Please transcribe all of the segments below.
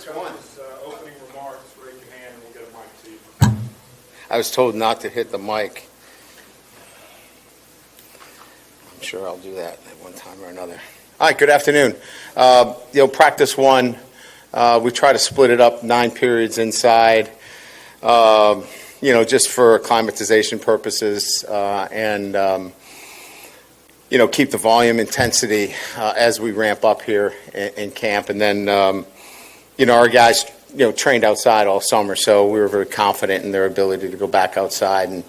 Practice one. Opening remarks, raise your hand and we'll get a mic to you. I was told not to hit the mic. I'm sure I'll do that at one time or another. All right, good afternoon. Practice one, we try to split it up 9 periods inside, just for acclimatization purposes and keep the volume intensity as we ramp up here in camp. And then, our guys, trained outside all summer, so we were very confident in their ability to go back outside and,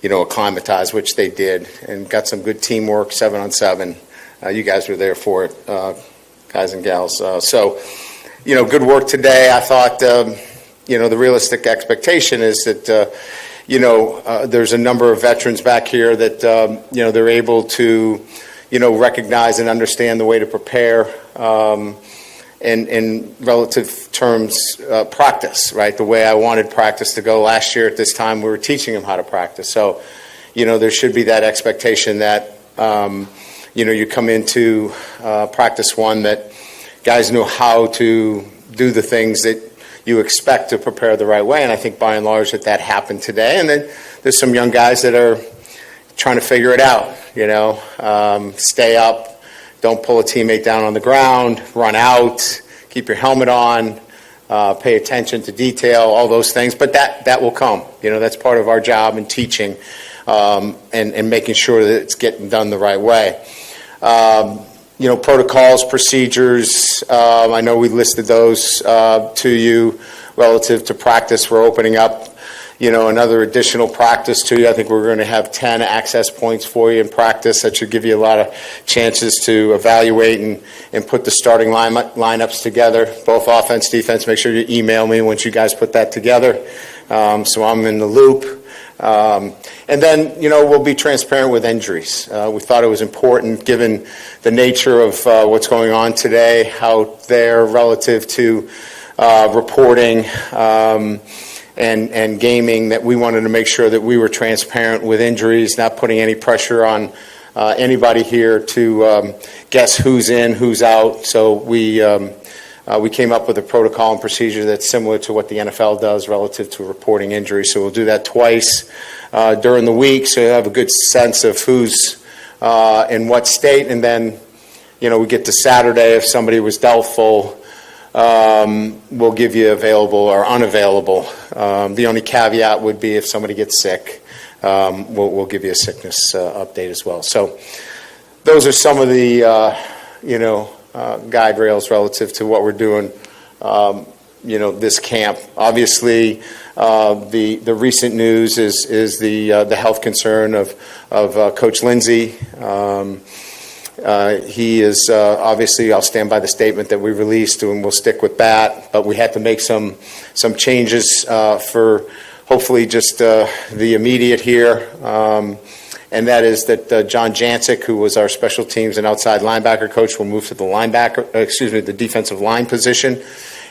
acclimatize, which they did, and got some good teamwork, 7-on-7. You guys were there for it, guys and gals. Good work today. I thought, the realistic expectation is that, there's a number of veterans back here that, they're able to, recognize and understand the way to prepare in relative terms practice, right? The way I wanted practice to go last year at this time, we were teaching them how to practice. So, there should be that expectation that, you come into practice one that guys know how to do the things that you expect to prepare the right way, and I think by and large that happened today. And then there's some young guys that are trying to figure it out, stay up, don't pull a teammate down on the ground, run out, keep your helmet on, pay attention to detail, all those things. But that will come. That's part of our job in teaching and making sure that it's getting done the right way. Protocols, procedures, I know we listed those to you relative to practice. We're opening up, another additional practice to you. I think we're going to have 10 access points for you in practice. That should give you a lot of chances to evaluate and put the starting lineups together, both offense, defense. Make sure you email me once you guys put that together, so I'm in the loop. And then, we'll be transparent with injuries. We thought it was important, given the nature of what's going on today, out there relative to reporting and gaming, that we wanted to make sure that we were transparent with injuries, not putting any pressure on anybody here to guess who's in, who's out. So we came up with a protocol and procedure that's similar to what the NFL does relative to reporting injuries. So we'll do that twice during the week, so you'll have a good sense of who's in what state. And then, we get to Saturday, if somebody was doubtful, we'll give you available or unavailable. The only caveat would be if somebody gets sick, we'll give you a sickness update as well. So those are some of the, guide rails relative to what we're doing, this camp. Obviously, the recent news is the health concern of Coach Lindsey. He is obviously, I'll stand by the statement that we released, and we'll stick with that. But we had to make some changes for hopefully just the immediate here. And that is that John Jancic, who was our special teams and outside linebacker coach, will move to the defensive line position.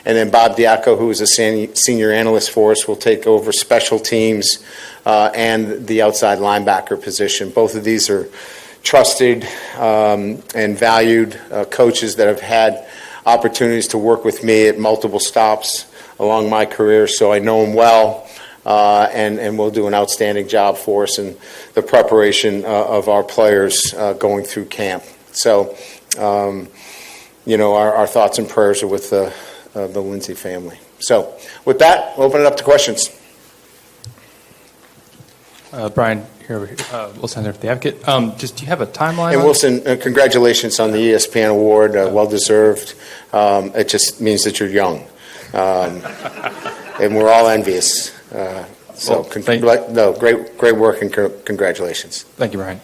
And then Bob Diaco, who is a senior analyst for us, will take over special teams and the outside linebacker position. Both of these are trusted and valued coaches that have had opportunities to work with me at multiple stops along my career, so I know them well. And will do an outstanding job for us in the preparation of our players going through camp. So, our thoughts and prayers are with the Lindsey family. So, with that, we'll open it up to questions. Brian, here, Wilson, the Advocate. Do you have a timeline? And Wilson, congratulations on the ESPN award, well-deserved. It just means that you're young. And we're all envious. Great work and congratulations. Thank you, Brian.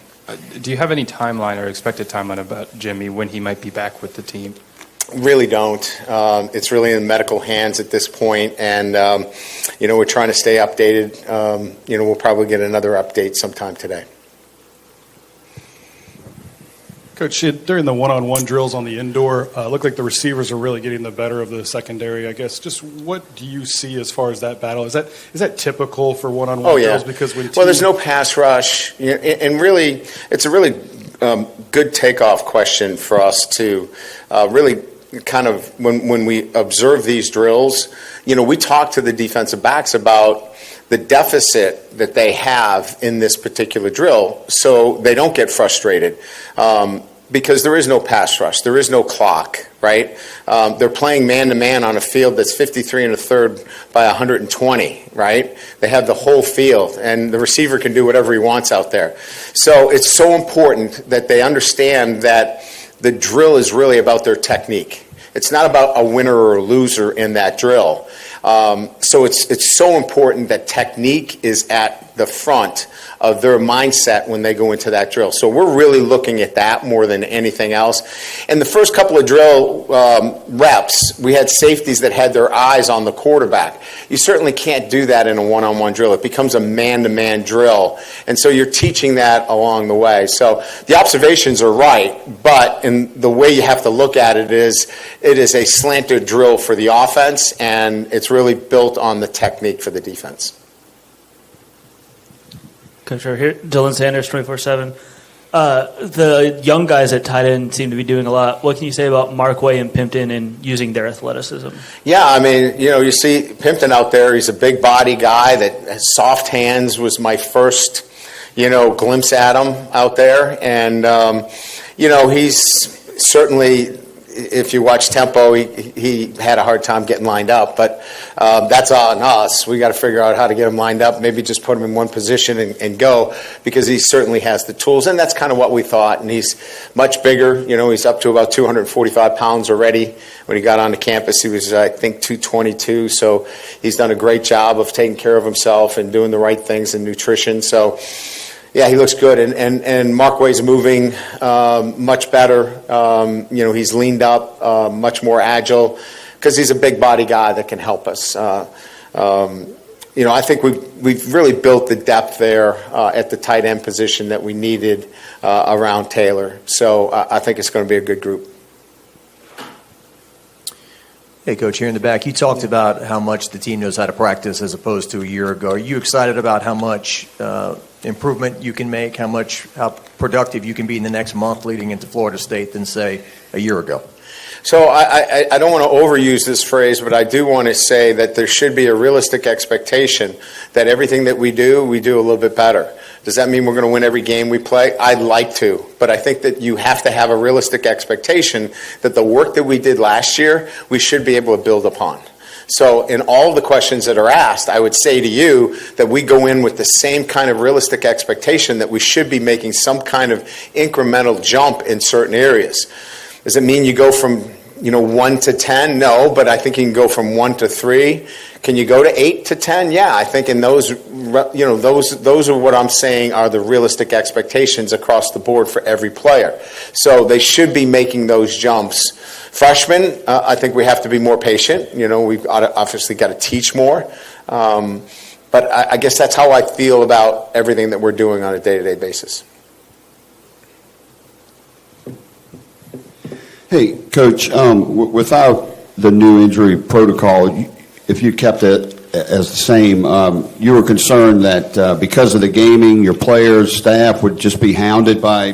Do you have any timeline or expected timeline about Jimmy, when he might be back with the team? Really don't. It's really in medical hands at this point, and we're trying to stay updated. We'll probably get another update sometime today. Coach, during the one-on-one drills on the indoor, looked like the receivers are really getting the better of the secondary, I guess. Just what do you see as far as that battle? Is that typical for one-on-one drills? Because there's no pass rush, and really, it's a really good takeoff question for us to really kind of when we observe these drills, we talk to the defensive backs about the deficit that they have in this particular drill, so they don't get frustrated. Because there is no pass rush, there is no clock, right? They're playing man-to-man on a field that's 53 1/3 by 120, right? They have the whole field, and the receiver can do whatever he wants out there. So it's so important that they understand that the drill is really about their technique. It's not about a winner or a loser in that drill. So it's so important that technique is at the front of their mindset when they go into that drill. So we're really looking at that more than anything else. In the first couple of drill reps, we had safeties that had their eyes on the quarterback. You certainly can't do that in a one-on-one drill. It becomes a man-to-man drill. And so you're teaching that along the way. So the observations are right, but in the way you have to look at it is a slanted drill for the offense, and it's really built on the technique for the defense. Coach, right here, Dylan Sanders, 24/7. The young guys at tight end seem to be doing a lot. What can you say about Markway and Pimpton and using their athleticism? Yeah, I mean, you see Pimpton out there. He's a big body guy that has soft hands. Was my first, glimpse at him out there. And, he's certainly, if you watch tempo, he had a hard time getting lined up. But that's on us. We got to figure out how to get him lined up. Maybe just put him in one position and go, because he certainly has the tools. And that's kind of what we thought. And he's much bigger. He's up to about 245 pounds already. When he got onto campus, he was, I think, 222. So he's done a great job of taking care of himself and doing the right things in nutrition. So, yeah, he looks good, and Markway's moving much better. He's leaned up, much more agile, because he's a big body guy that can help us. I think we've really built the depth there at the tight end position that we needed around Taylor. So I think it's going to be a good group. Hey, Coach, here in the back, you talked about how much the team knows how to practice as opposed to a year ago. Are you excited about how much improvement you can make, how productive you can be in the next month leading into Florida State than, say, a year ago? So I don't want to overuse this phrase, but I do want to say that there should be a realistic expectation that everything that we do a little bit better. Does that mean we're going to win every game we play? I'd like to, but I think that you have to have a realistic expectation that the work that we did last year, we should be able to build upon. So in all of the questions that are asked, I would say to you that we go in with the same kind of realistic expectation that we should be making some kind of incremental jump in certain areas. Does it mean you go from 1 to 10? No, but I think you can go from 1 to 3. Can you go to 8 to 10? Yeah, I think in those, those are what I'm saying are the realistic expectations across the board for every player. So they should be making those jumps. Freshmen, I think we have to be more patient. We've obviously got to teach more. But I guess that's how I feel about everything that we're doing on a day-to-day basis. Hey, Coach, without the new injury protocol, if you kept it as the same, you were concerned that because of the gaming, your players, staff would just be hounded by,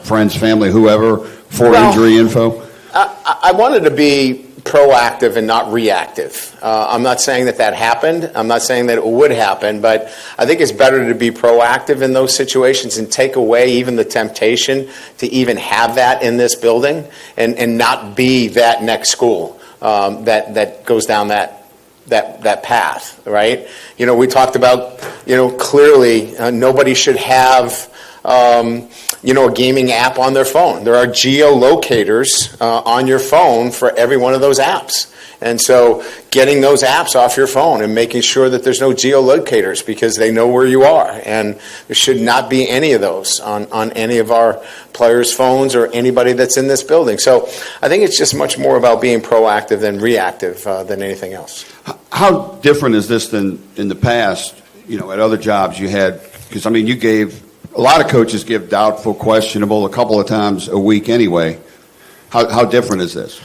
friends, family, whoever, for injury info? I wanted to be proactive and not reactive. I'm not saying that happened. I'm not saying that it would happen, but I think it's better to be proactive in those situations and take away even the temptation to even have that in this building and not be that next school that goes down that path, right? We talked about, clearly nobody should have a gaming app on their phone. There are geolocators on your phone for every one of those apps. And so getting those apps off your phone and making sure that there's no geolocators because they know where you are. And there should not be any of those on any of our players' phones or anybody that's in this building. So I think it's just much more about being proactive than reactive than anything else. How different is this than in the past, at other jobs you had? Because, you gave – a lot of coaches give doubtful, questionable a couple of times a week anyway. How different is this?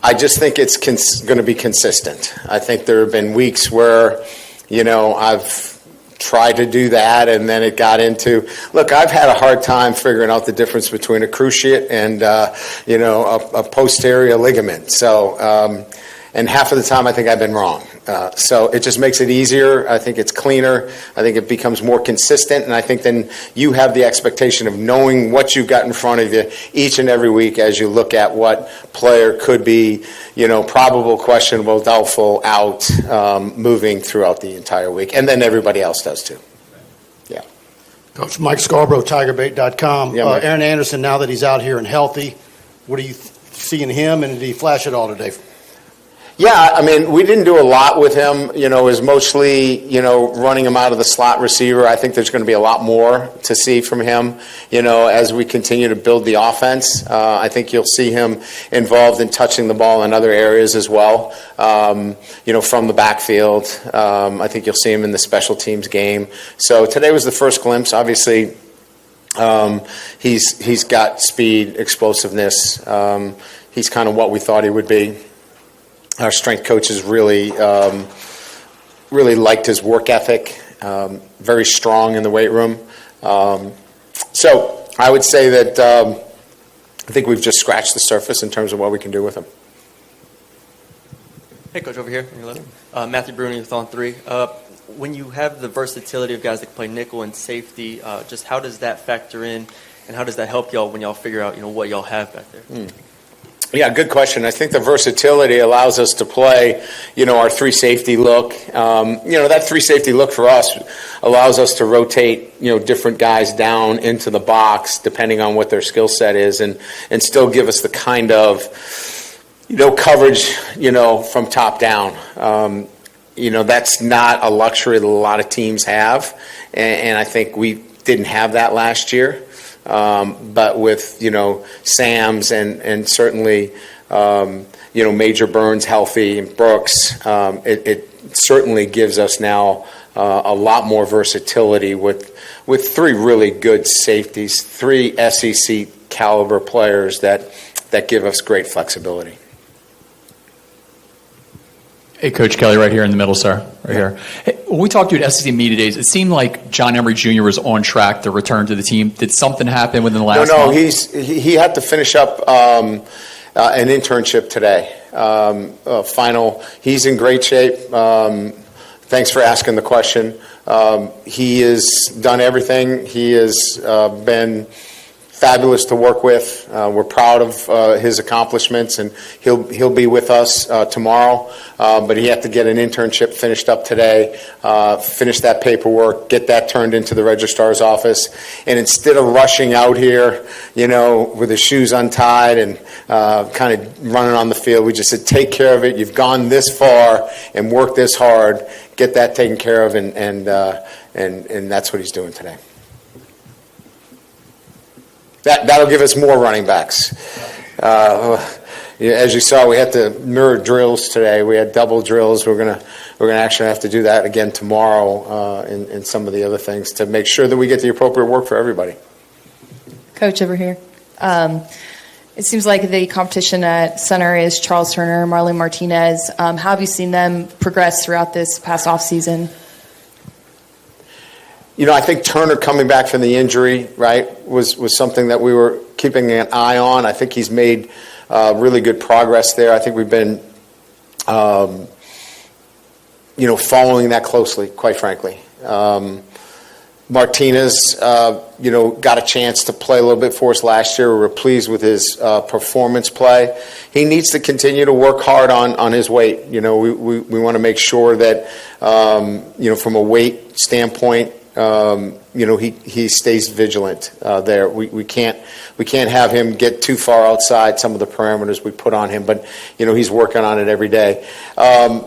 I just think it's going to be consistent. I think there have been weeks where, I've tried to do that, and then it got into, look, I've had a hard time figuring out the difference between a cruciate and, a posterior ligament. So, and half of the time I think I've been wrong. So it just makes it easier. I think it's cleaner. I think it becomes more consistent, and I think then you have the expectation of knowing what you've got in front of you each and every week as you look at what player could be, probable, questionable, doubtful, out, moving throughout the entire week, and then everybody else does too. Yeah. Coach Mike Scarborough, TigerBait.com. Yeah, Mike. Aaron Anderson, now that he's out here and healthy, what do you see in him, and did he flash at all today? Yeah, I mean, we didn't do a lot with him. It was mostly, running him out of the slot receiver. I think there's going to be a lot more to see from him, as we continue to build the offense. I think you'll see him involved in touching the ball in other areas as well, from the backfield. I think you'll see him in the special teams game. So today was the first glimpse. Obviously, he's got speed, explosiveness. He's kind of what we thought he would be. Our strength coaches really liked his work ethic, very strong in the weight room. So I would say that I think we've just scratched the surface in terms of what we can do with him. Hey, Coach, over here. Matthew Bruni with On 3. When you have the versatility of guys that can play nickel and safety, just how does that factor in, and how does that help y'all when y'all figure out what y'all have back there? Yeah, good question. I think the versatility allows us to play, our three safety look. That three safety look for us allows us to rotate, different guys down into the box depending on what their skill set is, and still give us the kind of, coverage, from top down. That's not a luxury that a lot of teams have, and I think we didn't have that last year. But with, Sam's and certainly, Major Burns healthy and Brooks, it certainly gives us now a lot more versatility with three really good safeties, three SEC caliber players that give us great flexibility. Hey, Coach Kelly, right here in the middle, sir. Right here. Hey, when we talked to you at SEC Media Days, it seemed like John Emery Jr. was on track to return to the team. Did something happen within the last month? He had to finish up an internship today. Final. He's in great shape. Thanks for asking the question. He has done everything. He has been fabulous to work with. We're proud of his accomplishments, and he'll be with us tomorrow. But he had to get an internship finished up today, finish that paperwork, get that turned into the registrar's office. And instead of rushing out here, with his shoes untied and kind of running on the field, we just said, take care of it. You've gone this far and worked this hard. Get that taken care of, and that's what he's doing today. That'll give us more running backs. As you saw, we had to mirror drills today. We had double drills. We're gonna actually have to do that again tomorrow, and some of the other things to make sure that we get the appropriate work for everybody. Coach, over here. It seems like the competition at center is Charles Turner, Marlon Martinez. How have you seen them progress throughout this past offseason? I think Turner coming back from the injury, right, was something that we were keeping an eye on. I think he's made really good progress there. I think we've been, following that closely, quite frankly. Martinez, got a chance to play a little bit for us last year. We were pleased with his performance play. He needs to continue to work hard on his weight. We want to make sure that, from a weight standpoint, he stays vigilant there. We can't have him get too far outside some of the parameters we put on him, but he's working on it every day. We're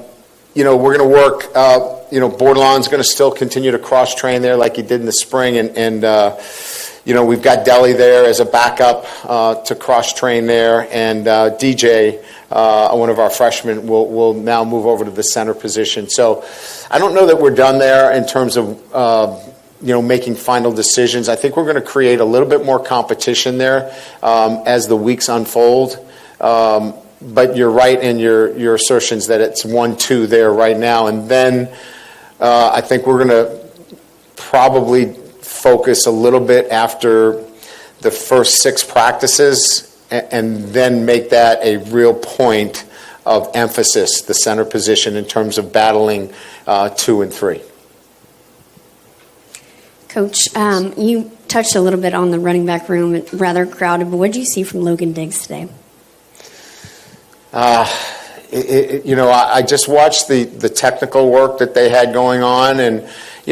going to work. Bordelon's going to still continue to cross train there like he did in the spring, and we've got Deli there as a backup to cross train there, and DJ, one of our freshmen, will now move over to the center position. So I don't know that we're done there in terms of making final decisions. I think we're going to create a little bit more competition there as the weeks unfold. But you're right in your assertions that it's 1-2 there right now, and then I think we're going to probably focus a little bit after the first 6 practices and then make that a real point of emphasis, the center position, in terms of battling 2 and 3. Coach, you touched a little bit on the running back room, rather crowded, but what did you see from Logan Diggs today? I just watched the technical work that they had going on, and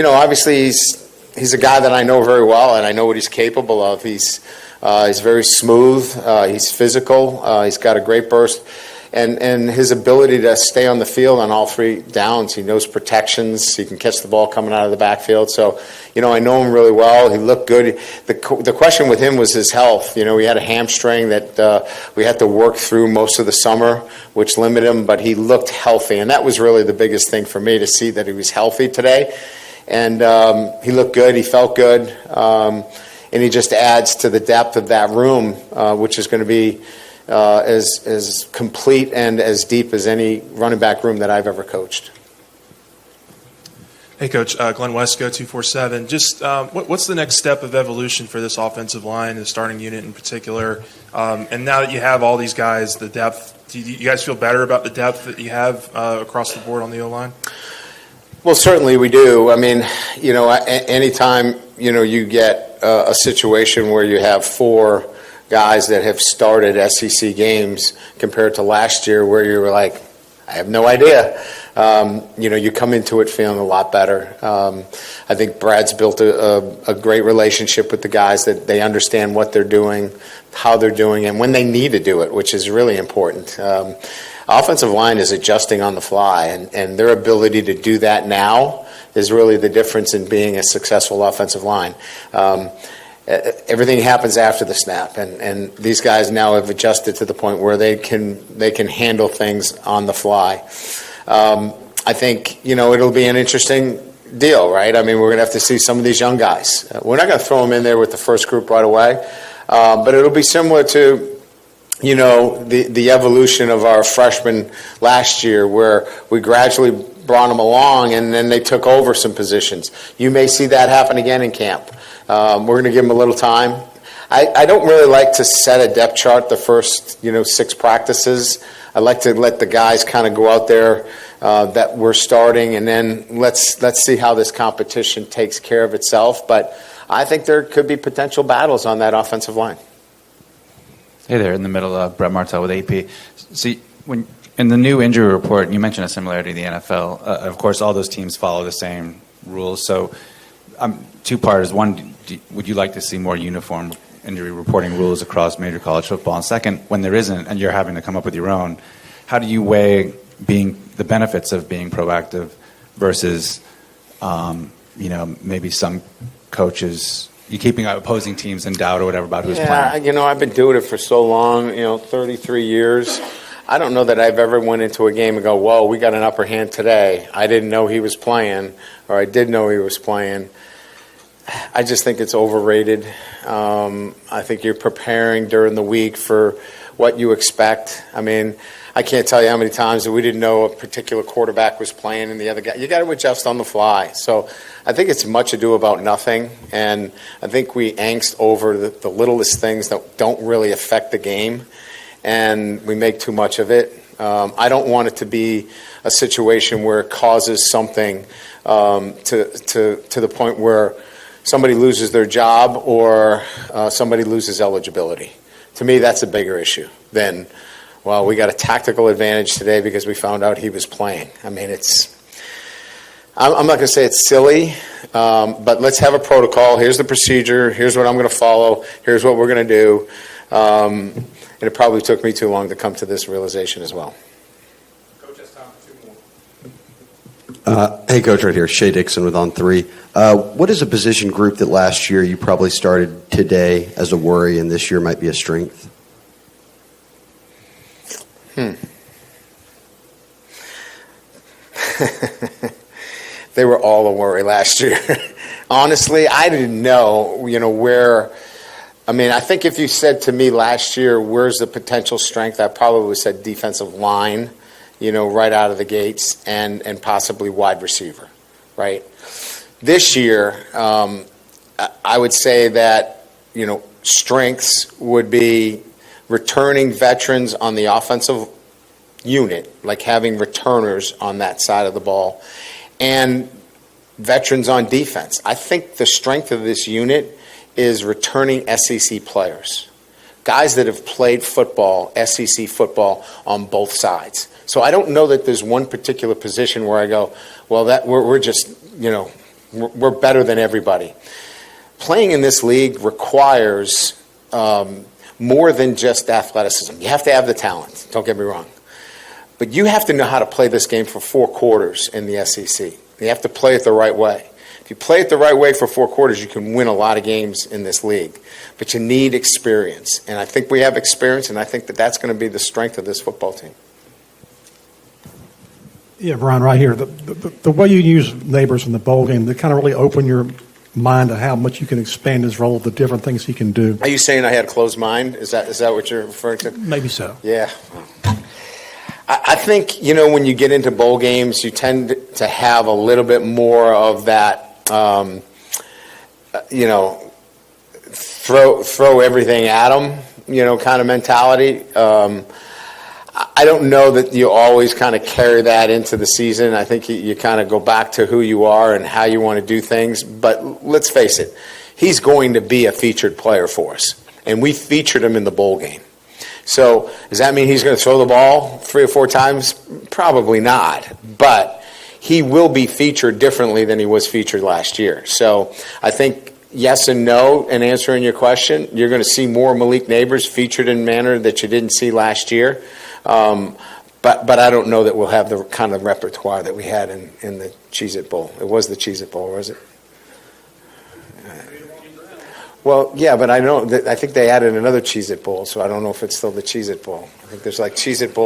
obviously he's a guy that I know very well, and I know what he's capable of. He's very smooth. He's physical. He's got a great burst, and his ability to stay on the field on all 3 downs. He knows protections. He can catch the ball coming out of the backfield. So, I know him really well. He looked good. The question with him was his health. He had a hamstring that we had to work through most of the summer, which limited him, but he looked healthy, and that was really the biggest thing for me, to see that he was healthy today. And he looked good. He felt good. And he just adds to the depth of that room, which is going to be as complete and as deep as any running back room that I've ever coached. Hey, Coach. Glenn Westco, 247. Just what's the next step of evolution for this offensive line, the starting unit in particular? And now that you have all these guys, the depth, do you guys feel better about the depth that you have across the board on the O-line? Well, certainly we do. I mean, anytime, you get a situation where you have 4 guys that have started SEC games compared to last year where you were like, I have no idea. You come into it feeling a lot better. I think Brad's built a great relationship with the guys, that they understand what they're doing, how they're doing, and when they need to do it, which is really important. Offensive line is adjusting on the fly, and their ability to do that now is really the difference in being a successful offensive line. Everything happens after the snap, and these guys now have adjusted to the point where they can handle things on the fly. I think it'll be an interesting deal, right? I mean, we're going to have to see some of these young guys. We're not going to throw them in there with the first group right away, but it'll be similar to the evolution of our freshmen last year, where we gradually brought them along and then they took over some positions. You may see that happen again in camp. We're going to give them a little time. I don't really like to set a depth chart the first 6 practices. I like to let the guys kind of go out there that we're starting, and then let's see how this competition takes care of itself. But I think there could be potential battles on that offensive line. Hey there, in the middle, Brett Martell with AP. See, when in the new injury report, you mentioned a similarity to the NFL. Of course, all those teams follow the same rules. So, 2 parts. One, would you like to see more uniform injury reporting rules across major college football? And second, when there isn't, and you're having to come up with your own, how do you weigh the benefits of being proactive versus, maybe some coaches? You keeping opposing teams in doubt or whatever about who's playing? Yeah, I've been doing it for so long, 33 years. I don't know that I've ever went into a game and go, whoa, we got an upper hand today. I didn't know he was playing, or I did know he was playing. I just think it's overrated. I think you're preparing during the week for what you expect. I mean, I can't tell you how many times that we didn't know a particular quarterback was playing and the other guy. You got to adjust on the fly. So I think it's much ado about nothing, and I think we angst over the littlest things that don't really affect the game, and we make too much of it. I don't want it to be a situation where it causes something to the point where somebody loses their job or somebody loses eligibility. To me, that's a bigger issue than, well, we got a tactical advantage today because we found out he was playing. I mean, I'm not going to say it's silly, but let's have a protocol. Here's the procedure. Here's what I'm going to follow. Here's what we're going to do. And it probably took me too long to come to this realization as well. Coach, has time for 2 more. Hey, Coach, right here. Shea Dixon with On 3. What is a position group that last year you probably started today as a worry and this year might be a strength? They were all a worry last year. Honestly, I didn't know, where. I mean, I think if you said to me last year, where's the potential strength, I probably would have said defensive line, right out of the gates, and possibly wide receiver, right? This year, I would say that, strengths would be returning veterans on the offensive unit, like having returners on that side of the ball, and veterans on defense. I think the strength of this unit is returning SEC players, guys that have played football, SEC football, on both sides. So I don't know that there's one particular position where I go, well, that we're just, we're better than everybody. Playing in this league requires more than just athleticism. You have to have the talent, don't get me wrong. But you have to know how to play this game for 4 quarters in the SEC. You have to play it the right way. If you play it the right way for 4 quarters, you can win a lot of games in this league. But you need experience. And I think we have experience, and I think that that's going to be the strength of this football team. Yeah, Brian, right here. The way you use Neighbors in the bowl game, they kind of really open your mind to how much you can expand his role, the different things he can do. Are you saying I had a closed mind? Is that what you're referring to? Maybe so. Yeah. I think, when you get into bowl games, you tend to have a little bit more of that, throw everything at them, kind of mentality. I don't know that you always kind of carry that into the season. I think you kind of go back to who you are and how you want to do things. But let's face it, he's going to be a featured player for us. And we featured him in the bowl game. So does that mean he's going to throw the ball 3 or 4 times? Probably not. But he will be featured differently than he was featured last year. So I think yes and no in answering your question. You're going to see more Malik Neighbors featured in a manner that you didn't see last year. But I don't know that we'll have the kind of repertoire that we had in the Cheez-It Bowl. It was the Cheez-It Bowl, was it? Well, yeah, but I think they added another Cheez-It Bowl, so I don't know if it's still the Cheez-It Bowl. I think there's like Cheez-It Bowl.